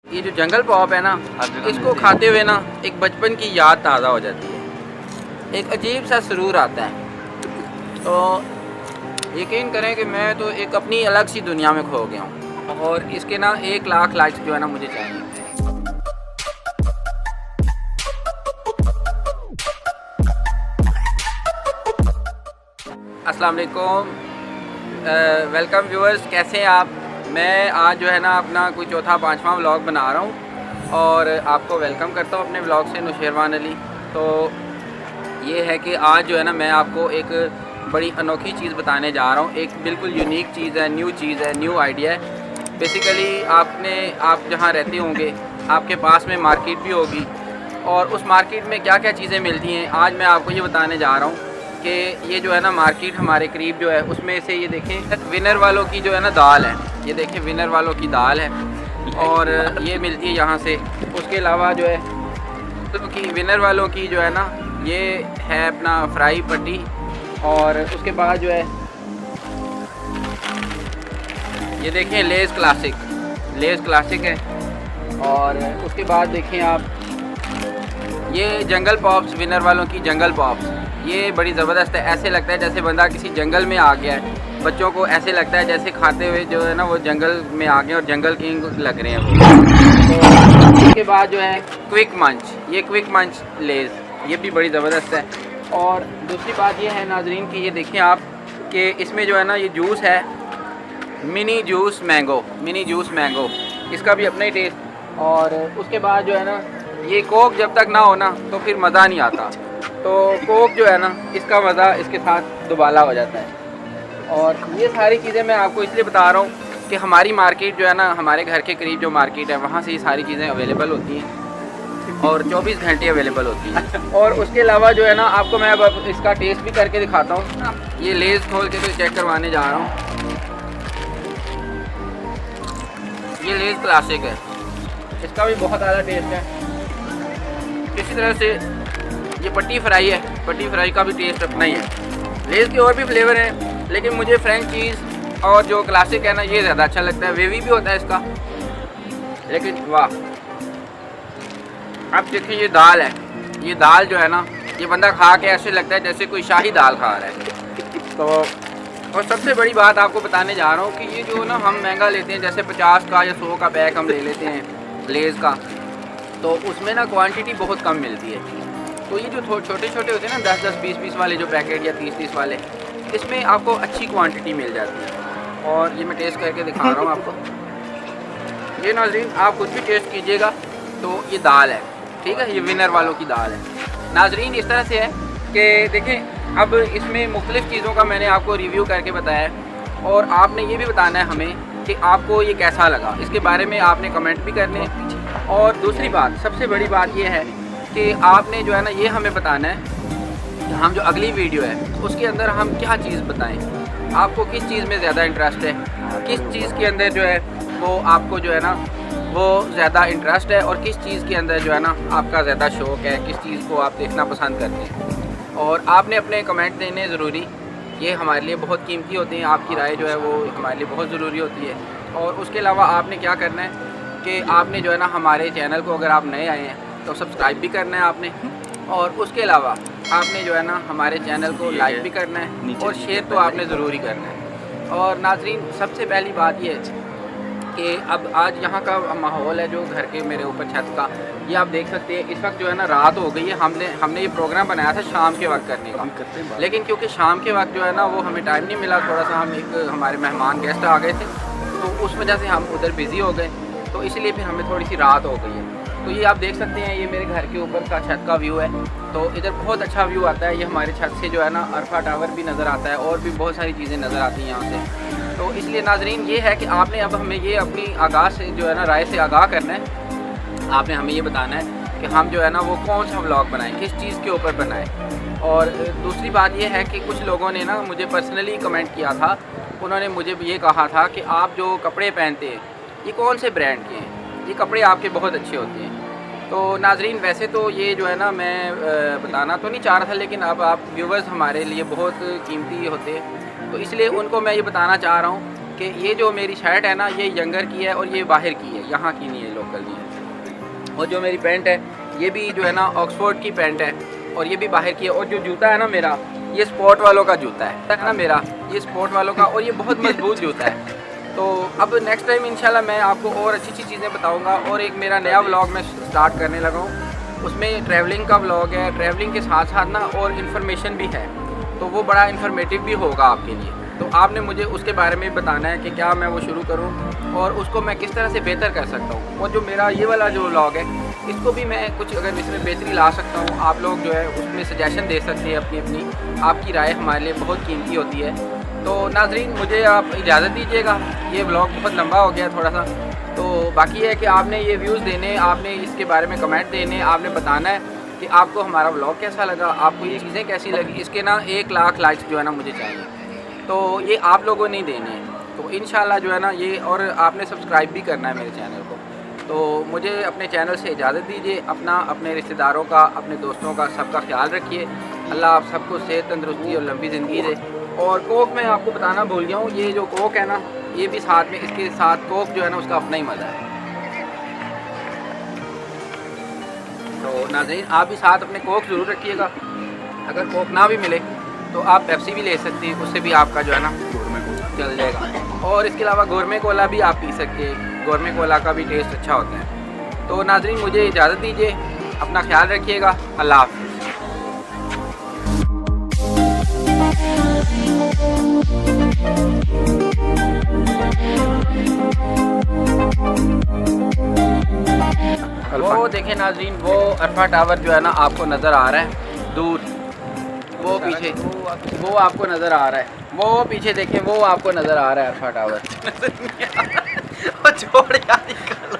ये जो जंगल पॉप है ना, इसको खाते हुए ना एक बचपन की याद ताज़ा हो जाती है, एक अजीब सा सुरूर आता है। तो यकीन करें कि मैं तो एक अपनी अलग सी दुनिया में खो गया हूँ और इसके ना 1 लाख लाइक्स जो है ना मुझे चाहिए। अस्सलाम वालेकुम, वेलकम व्यूअर्स, कैसे हैं आप। मैं आज जो है ना अपना कोई चौथा पाँचवा व्लॉग बना रहा हूँ और आपको वेलकम करता हूँ अपने व्लॉग से, नुशेरवान अली। तो ये है कि आज जो है ना मैं आपको एक बड़ी अनोखी चीज़ बताने जा रहा हूँ। एक बिल्कुल यूनिक चीज़ है, न्यू आइडिया है। बेसिकली आप जहाँ रहते होंगे आपके पास में मार्केट भी होगी और उस मार्केट में क्या क्या चीज़ें मिलती हैं आज मैं आपको ये बताने जा रहा हूँ कि ये जो है ना मार्केट हमारे करीब जो है उसमें से ये देखें विनर वालों की जो है ना दाल है, ये देखें विनर वालों की दाल है और ये मिलती है यहाँ से। उसके अलावा जो है तो कि विनर वालों की जो है ना ये है अपना फ्राई पट्टी और उसके बाद जो है ये देखें लेज़ क्लासिक है। और उसके बाद देखें आप ये जंगल पॉप्स, विनर वालों की जंगल पॉप्स, ये बड़ी ज़बरदस्त है। ऐसे लगता है जैसे बंदा किसी जंगल में आ गया है, बच्चों को ऐसे लगता है जैसे खाते हुए जो है ना वो जंगल में आ गए और जंगल किंग लग रहे हैं वो। तो उसके बाद जो है क्विक मंच लेज़, ये भी बड़ी ज़बरदस्त है। और दूसरी बात ये है नाजरीन कि ये देखें आप कि इसमें जो है ना ये जूस है मिनी जूस मैंगो, इसका भी अपना ही टेस्ट। और उसके बाद जो है ना ये कोक जब तक ना हो ना तो फिर मज़ा नहीं आता, तो कोक जो है ना इसका मज़ा इसके साथ दुबाला हो जाता है। और ये सारी चीज़ें मैं आपको इसलिए बता रहा हूँ कि हमारी मार्केट जो है ना, हमारे घर के करीब जो मार्केट है वहाँ से ये सारी चीज़ें अवेलेबल होती हैं और 24 घंटे अवेलेबल होती हैं। और उसके अलावा जो है ना आपको मैं अब इसका टेस्ट भी करके दिखाता हूँ। ये लेज़ खोल के तो चेक करवाने जा रहा हूँ। ये लेज़ क्लासिक है, इसका भी बहुत ज़्यादा टेस्ट है। इसी तरह से ये पट्टी फ्राई का भी टेस्ट अपना ही है। लेज़ के और भी फ्लेवर हैं लेकिन मुझे फ्रेंच चीज़ और जो क्लासिक है ना ये ज़्यादा अच्छा लगता है। वेवी भी होता है इसका, लेकिन वाह। अब देखिए ये दाल है, ये दाल जो है ना ये बंदा खा के ऐसे लगता है जैसे कोई शाही दाल खा रहा है। तो और सबसे बड़ी बात आपको बताने जा रहा हूँ कि ये जो ना हम महंगा लेते हैं, जैसे 50 का या 100 का बैग हम ले लेते हैं लेज़ का, तो उसमें ना क्वांटिटी बहुत कम मिलती है। तो ये जो छोटे छोटे होते हैं ना 10-10, 20-20 वाले जो पैकेट या 30-30 वाले, इसमें आपको अच्छी क्वांटिटी मिल जाती है। और ये मैं टेस्ट करके दिखा रहा हूँ आपको। ये नाज़रीन आप कुछ भी टेस्ट कीजिएगा तो ये दाल है, ठीक है, ये विनर वालों की दाल है। नाज़रीन इस तरह से है कि देखें अब इसमें मुख्तलिफ़ चीज़ों का मैंने आपको रिव्यू करके बताया है और आपने ये भी बताना है हमें कि आपको ये कैसा लगा, इसके बारे में आपने कमेंट भी करने। और दूसरी बात, सबसे बड़ी बात ये है कि आपने जो है ना ये हमें बताना है कि हम जो अगली वीडियो है उसके अंदर हम क्या चीज़ बताएं, आपको किस चीज़ में ज़्यादा इंटरेस्ट है, किस चीज़ के अंदर जो है वो आपको जो है ना वो ज़्यादा इंटरेस्ट है और किस चीज़ के अंदर जो है ना आपका ज़्यादा शौक़ है, किस चीज़ को आप देखना पसंद करते हैं। और आपने अपने कमेंट देने ज़रूरी, ये हमारे लिए बहुत कीमती होते हैं। आपकी राय जो है वो हमारे लिए बहुत ज़रूरी होती है। और उसके अलावा आपने क्या करना है कि आपने जो है ना हमारे चैनल को, अगर आप नए आए हैं तो सब्सक्राइब भी करना है आपने, और उसके अलावा आपने जो है ना हमारे चैनल को लाइक भी करना है और शेयर तो आपने ज़रूर ही करना है। और नाज़रीन सबसे पहली बात ये है कि अब आज यहाँ का माहौल है जो घर के मेरे ऊपर छत का, ये आप देख सकते हैं। इस वक्त जो है ना रात हो गई है। हमने ये प्रोग्राम बनाया था शाम के वक्त करने का, लेकिन क्योंकि शाम के वक्त जो है ना वो हमें टाइम नहीं मिला, थोड़ा सा हम एक हमारे मेहमान गेस्ट आ गए थे तो उस वजह से हम उधर बिज़ी हो गए, तो इसलिए फिर हमें थोड़ी सी रात हो गई है। तो ये आप देख सकते हैं, ये मेरे घर के ऊपर का छत का व्यू है। तो इधर बहुत अच्छा व्यू आता है। ये हमारे छत से जो है ना अरफा टावर भी नज़र आता है और भी बहुत सारी चीज़ें नज़र आती हैं यहाँ से। तो इसलिए नाजरीन ये है कि आपने अब हमें ये अपनी आगाह से जो है ना राय से आगाह करना है। आपने हमें ये बताना है कि हम जो है ना वो कौन सा व्लॉग बनाएं, किस चीज़ के ऊपर बनाएं। और दूसरी बात ये है कि कुछ लोगों ने ना मुझे पर्सनली कमेंट किया था, उन्होंने मुझे ये कहा था कि आप जो कपड़े पहनते हैं ये कौन से ब्रांड के हैं, ये कपड़े आपके बहुत अच्छे होते हैं। तो नाजरीन वैसे तो ये जो है ना मैं बताना तो नहीं चाह रहा था, लेकिन अब आप व्यूवर्स हमारे लिए बहुत कीमती होते हैं, तो इसलिए उनको मैं ये बताना चाह रहा हूँ कि ये जो मेरी शर्ट है ना ये यंगर की है और ये बाहर की है, यहाँ की नहीं है लोकल। निकलनी है। और जो मेरी पैंट है ये भी जो है ना ऑक्सफोर्ड की पैंट है और ये भी बाहर की है। और जो जूता है ना मेरा, ये स्पोर्ट वालों का जूता है ना मेरा, ये स्पोर्ट वालों का, और ये बहुत मजबूत जूता है। तो अब नेक्स्ट टाइम इंशाल्लाह मैं आपको और अच्छी अच्छी चीज़ें बताऊंगा। और एक मेरा नया व्लॉग मैं स्टार्ट करने लगा हूँ, उसमें ट्रैवलिंग का व्लॉग है, ट्रैवलिंग के साथ साथ ना और इन्फॉर्मेशन भी है, तो वो बड़ा इन्फॉर्मेटिव भी होगा आपके लिए। तो आपने मुझे उसके बारे में बताना है कि क्या मैं वो शुरू करूँ और उसको मैं किस तरह से बेहतर कर सकता हूँ। और जो मेरा ये वाला जो व्लॉग है इसको भी मैं कुछ अगर इसमें बेहतरी ला सकता हूँ, आप लोग जो है उसमें सजेशन दे सकते हैं अपनी अपनी। आपकी राय हमारे लिए बहुत कीमती होती है। तो नाज़रीन मुझे आप इजाज़त दीजिएगा, ये व्लॉग बहुत लंबा हो गया थोड़ा सा। तो बाकी है कि आपने ये व्यूज़ देने, आपने इसके बारे में कमेंट देने, आपने बताना है कि आपको हमारा व्लॉग कैसा लगा, आपको ये चीज़ें कैसी लगी। इसके ना 1 लाख लाइक्स जो है ना मुझे चाहिए, तो ये आप लोगों ने देने हैं। तो इंशाल्लाह जो है ना ये, और आपने सब्सक्राइब भी करना है मेरे चैनल को। तो मुझे अपने चैनल से इजाज़त दीजिए। अपना, अपने रिश्तेदारों का, अपने दोस्तों का, सबका ख्याल रखिए। अल्लाह आप सबको सेहत, तंदरुस्ती और लंबी ज़िंदगी दे। और कोक मैं आपको बताना भूल गया हूँ, ये जो कोक है ना ये भी साथ में, इसके साथ कोक जो है ना उसका अपना ही मज़ा है। तो नाज़रीन आप भी साथ अपने कोक ज़रूर रखिएगा। अगर कोक ना भी मिले तो आप पेप्सी भी ले सकते हैं, उससे भी आपका जो है ना चल जाएगा। और इसके अलावा गोरमे कोला भी आप पी सकते हैं, गोरमे कोला का भी टेस्ट अच्छा होता है। तो नाज़रीन मुझे इजाज़त दीजिए, अपना ख्याल रखिएगा। अल्लाह हाफ़िज़। वो देखें नाज़रीन, वो अरफा टावर जो है ना आपको नज़र आ रहा है दूर, वो पीछे, वो आपको नज़र आ रहा है, वो पीछे देखें, वो आपको नज़र आ रहा है अरफा टावर। छोड़ यार।